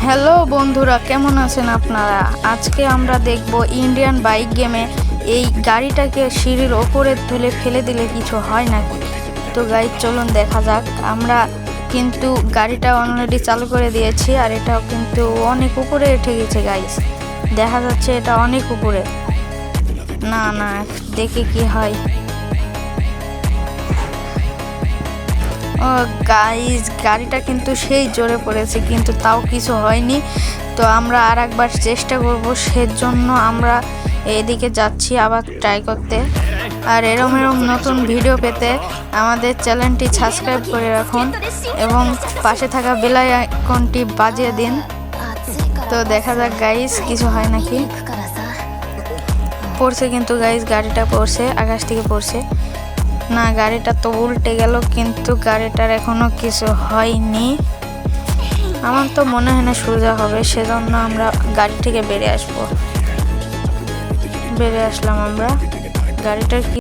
Hello বন্ধুরা, কেমন আছেন আপনারা? আজকে আমরা দেখব ইন্ডিয়ান বাইক গেমে এই গাড়িটাকে সিঁড়ির ওপরে তুলে ফেলে দিলে কিছু হয় নাকি। তো গাইজ চলুন দেখা যাক। আমরা কিন্তু গাড়িটা অলরেডি চালু করে দিয়েছি, আর এটাও কিন্তু অনেক উপরে উঠে গেছে গাইজ। দেখা যাচ্ছে এটা অনেক উপরে। না না, দেখি কি হয়। ও গাইজ, গাড়িটা কিন্তু সেই জোরে পড়েছে, কিন্তু তাও কিছু হয়নি। তো আমরা আর একবার চেষ্টা করব, সেজন্য আমরা এদিকে যাচ্ছি আবার ট্রাই করতে। আর এরম নতুন ভিডিও পেতে আমাদের চ্যানেলটি সাবস্ক্রাইব করে রাখুন এবং পাশে থাকা বেল আইকনটি বাজিয়ে দিন। তো দেখা যাক গাইজ কিছু হয় নাকি। পড়ছে কিন্তু গাইজ, গাড়িটা পড়ছে, আকাশ থেকে পড়ছে। না, গাড়িটা তো উল্টে গেল, কিন্তু গাড়িটার এখনো কিছু হয়নি। আমার তো মনে হয় না সোজা হবে, সেজন্য আমরা গাড়ি থেকে বেরিয়ে আসলাম। আমরা গাড়িটার